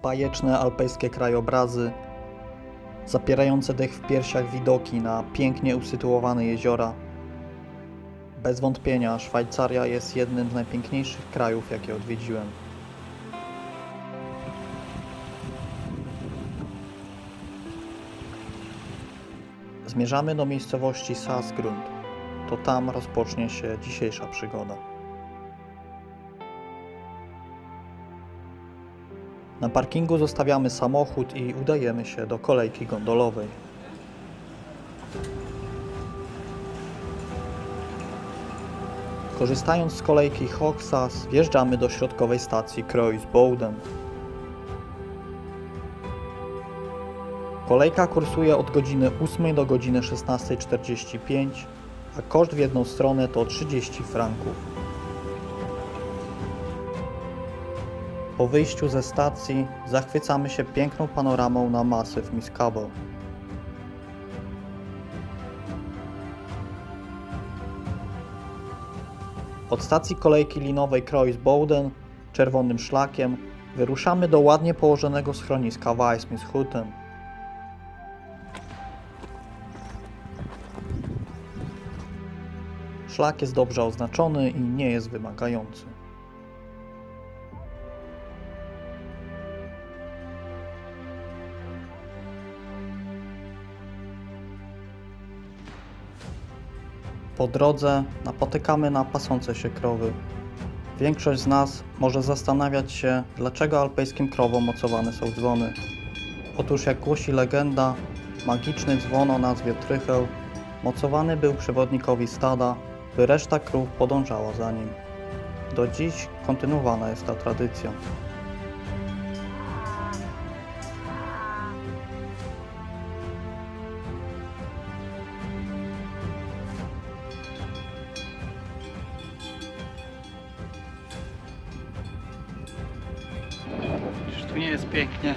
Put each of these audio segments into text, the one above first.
Bajeczne alpejskie krajobrazy, zapierające dech w piersiach widoki na pięknie usytuowane jeziora. Bez wątpienia Szwajcaria jest jednym z najpiękniejszych krajów, jakie odwiedziłem. Zmierzamy do miejscowości Saas-Grund. To tam rozpocznie się dzisiejsza przygoda. Na parkingu zostawiamy samochód i udajemy się do kolejki gondolowej. Korzystając z kolejki Hogsas, wjeżdżamy do środkowej stacji Kruisboden. Kolejka kursuje od godziny 8 do godziny 16:45, a koszt w jedną stronę to 30 franków. Po wyjściu ze stacji zachwycamy się piękną panoramą na masyw Miskabel. Od stacji kolejki linowej Kruisboden czerwonym szlakiem wyruszamy do ładnie położonego schroniska Wijsmuthuten. Szlak jest dobrze oznaczony i nie jest wymagający. Po drodze napotykamy na pasące się krowy. Większość z nas może zastanawiać się, dlaczego alpejskim krowom mocowane są dzwony. Otóż jak głosi legenda, magiczny dzwon o nazwie Trycheł mocowany był przewodnikowi stada, by reszta krów podążała za nim. Do dziś kontynuowana jest ta tradycja. Czyż tu nie jest pięknie?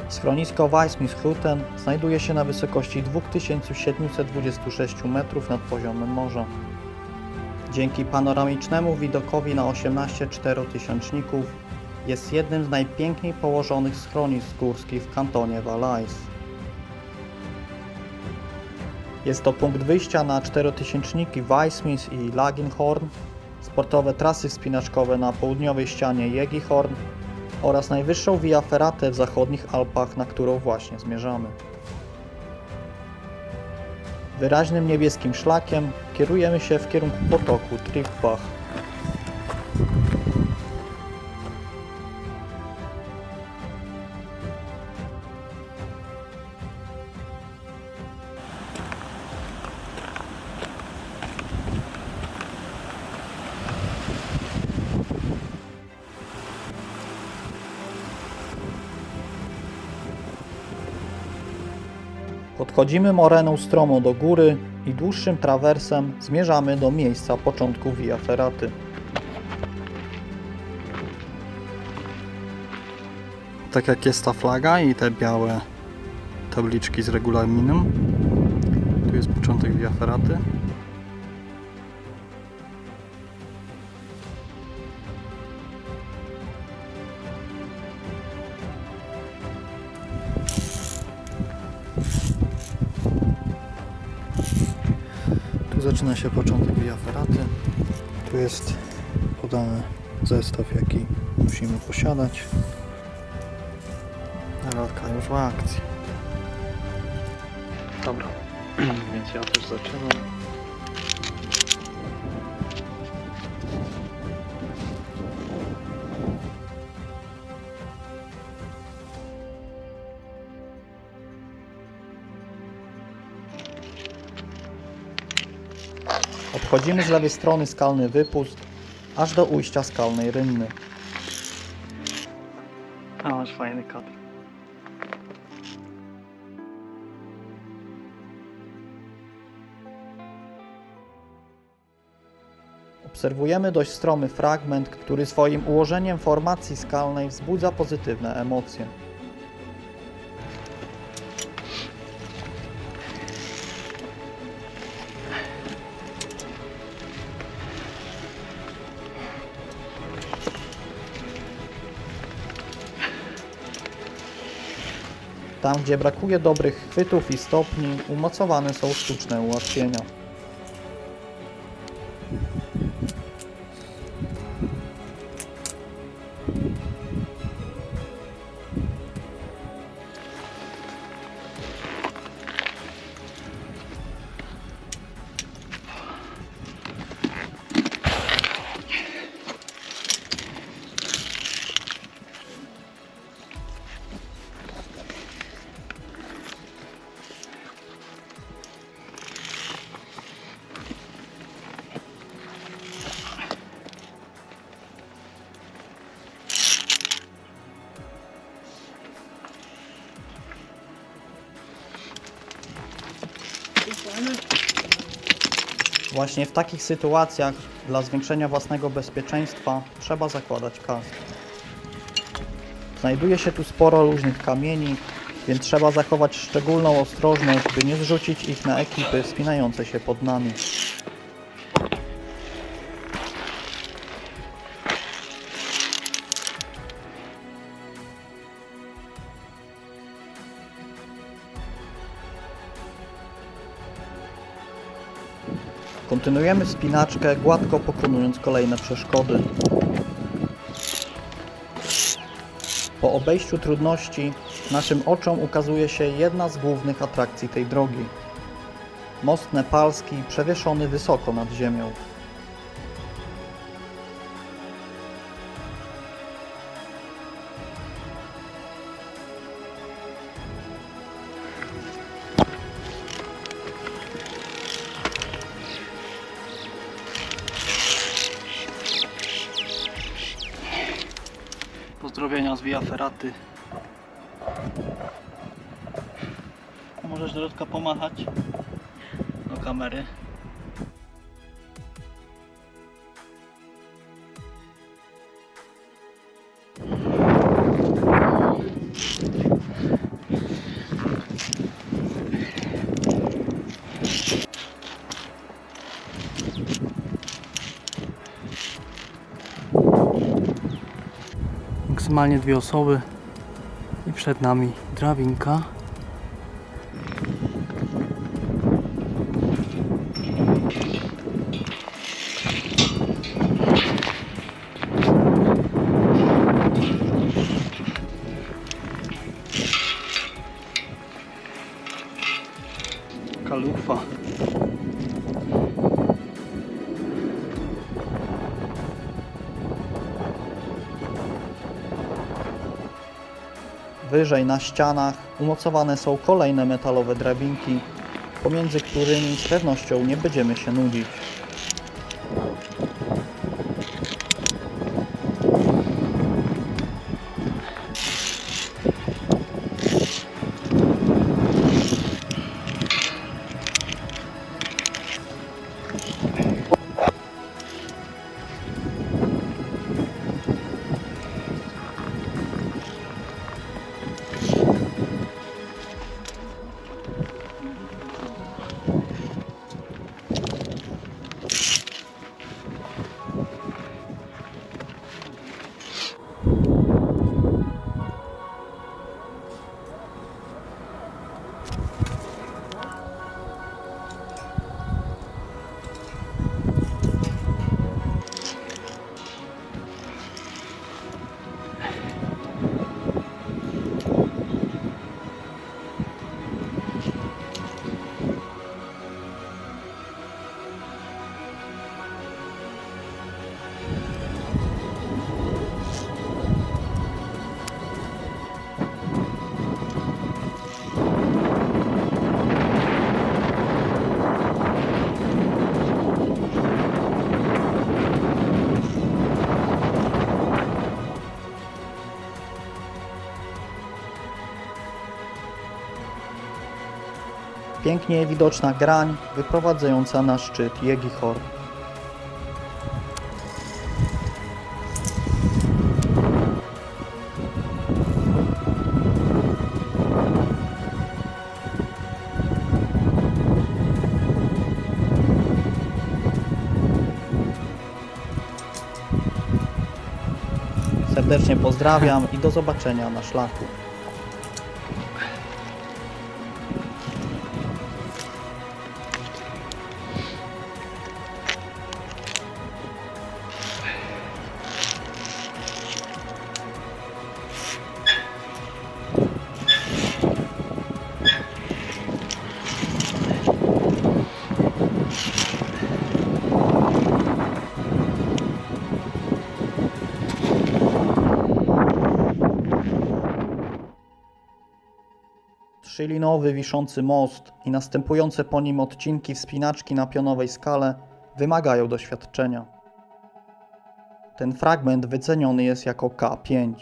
Schronisko Wijsmuthuten znajduje się na wysokości 2726 metrów nad poziomem morza. Dzięki panoramicznemu widokowi na 18 czterotysięczników jest jednym z najpiękniej położonych schronisk górskich w kantonie Valais. Jest to punkt wyjścia na czterotysięczniki Wijsmuth i Laginhorn, sportowe trasy wspinaczkowe na południowej ścianie Jägihorn oraz najwyższą Via Ferrate w zachodnich Alpach, na którą właśnie zmierzamy. Wyraźnym niebieskim szlakiem kierujemy się w kierunku potoku Triftbach. Podchodzimy moreną stromą do góry i dłuższym trawersem zmierzamy do miejsca początku Via Ferraty. Tak jak jest ta flaga i te białe tabliczki z regulaminem, tu jest początek Via Ferraty. Tu zaczyna się początek Via Ferraty. Tu jest podany zestaw, jaki musimy posiadać. Narodka już w akcji. Dobra, więc ja też zaczynam. Obchodzimy z lewej strony skalny wypust, aż do ujścia skalnej rynny. A masz fajny kadr. Obserwujemy dość stromy fragment, który swoim ułożeniem formacji skalnej wzbudza pozytywne emocje. Tam, gdzie brakuje dobrych chwytów i stopni, umocowane są sztuczne ułatwienia. Właśnie w takich sytuacjach dla zwiększenia własnego bezpieczeństwa trzeba zakładać kask. Znajduje się tu sporo różnych kamieni, więc trzeba zachować szczególną ostrożność, by nie zrzucić ich na ekipy wspinające się pod nami. Kontynuujemy wspinaczkę, gładko pokonując kolejne przeszkody. Po obejściu trudności naszym oczom ukazuje się jedna z głównych atrakcji tej drogi. Most nepalski przewieszony wysoko nad ziemią. Pozdrowienia z Via Ferraty. A możesz Dorotka pomachać do kamery. Maksymalnie 2 osoby i przed nami drabinka. Kalufa. Wyżej na ścianach umocowane są kolejne metalowe drabinki, pomiędzy którymi z pewnością nie będziemy się nudzić. Pięknie widoczna grań wyprowadzająca na szczyt Jegihor. serdecznie pozdrawiam i do zobaczenia na szlaku. Trzylinowy wiszący most i następujące po nim odcinki wspinaczki na pionowej skale wymagają doświadczenia. Ten fragment wyceniony jest jako K5.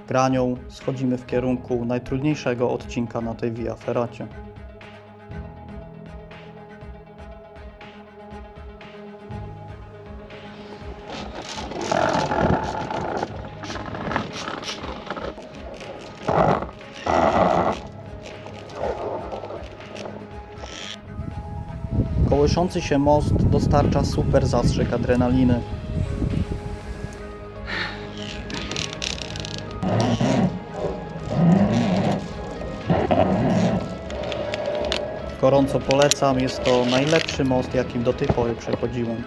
Granią schodzimy w kierunku najtrudniejszego odcinka na tej Via Ferracie. Kołyszący się most dostarcza super zastrzyk adrenaliny. Gorąco polecam, jest to najlepszy most, jakim do tej pory przechodziłem.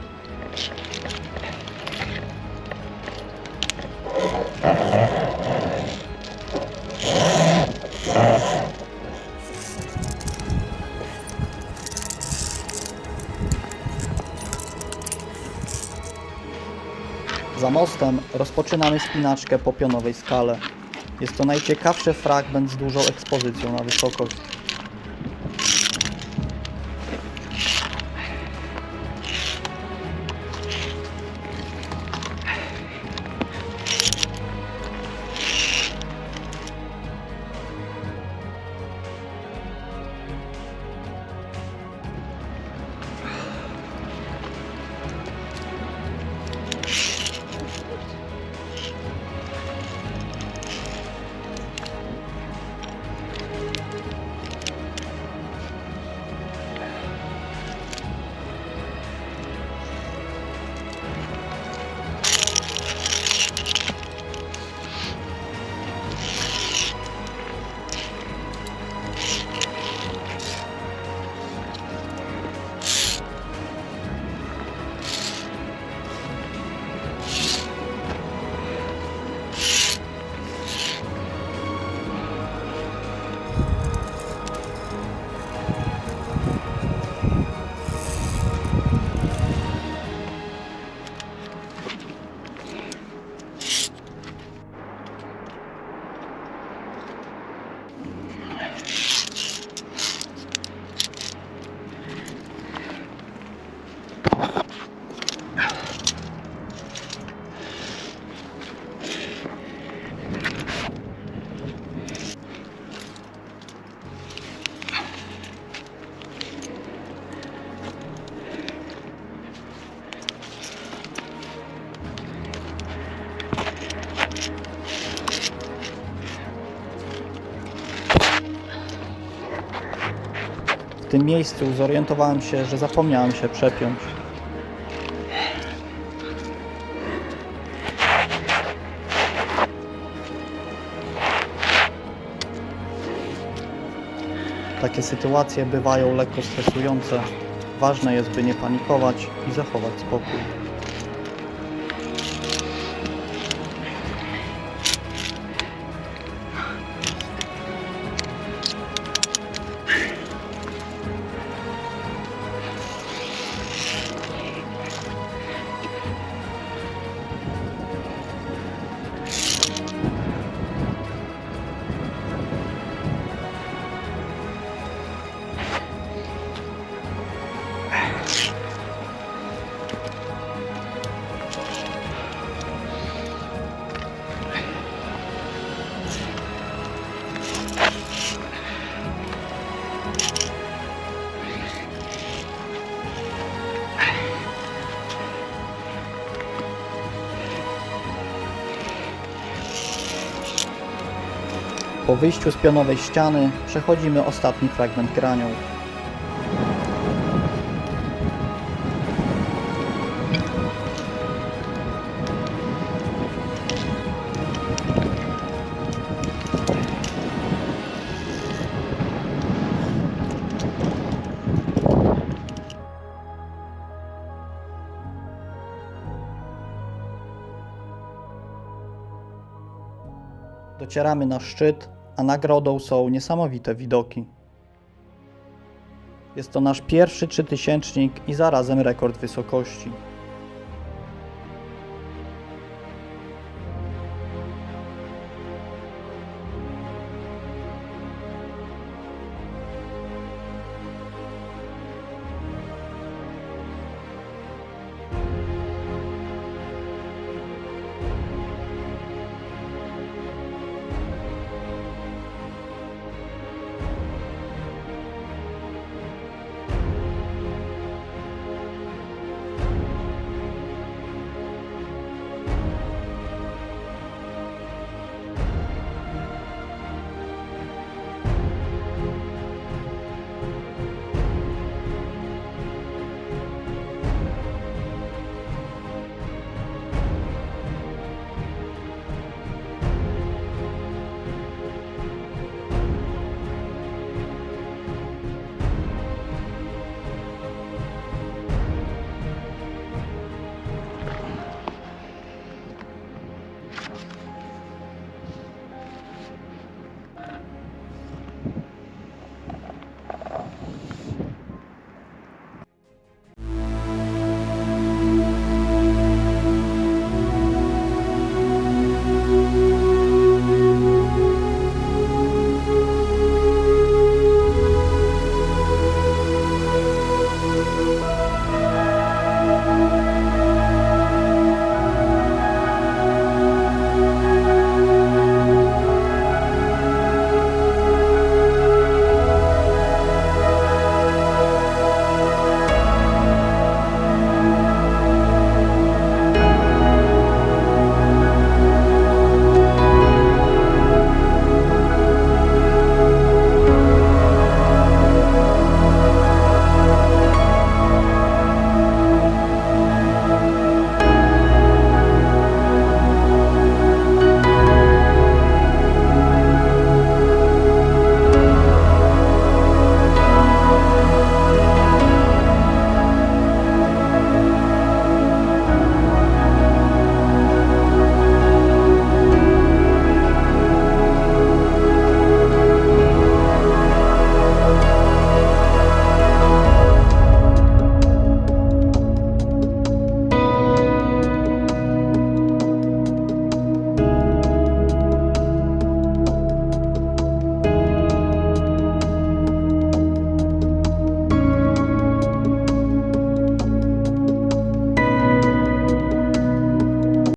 Za mostem rozpoczynamy wspinaczkę po pionowej skale. Jest to najciekawszy fragment z dużą ekspozycją na wysokość. W tym miejscu zorientowałem się, że zapomniałem się przepiąć. Takie sytuacje bywają lekko stresujące. Ważne jest, by nie panikować i zachować spokój. Po wyjściu z pionowej ściany przechodzimy ostatni fragment granią. Docieramy na szczyt, a nagrodą są niesamowite widoki. Jest to nasz pierwszy 3000 i zarazem rekord wysokości.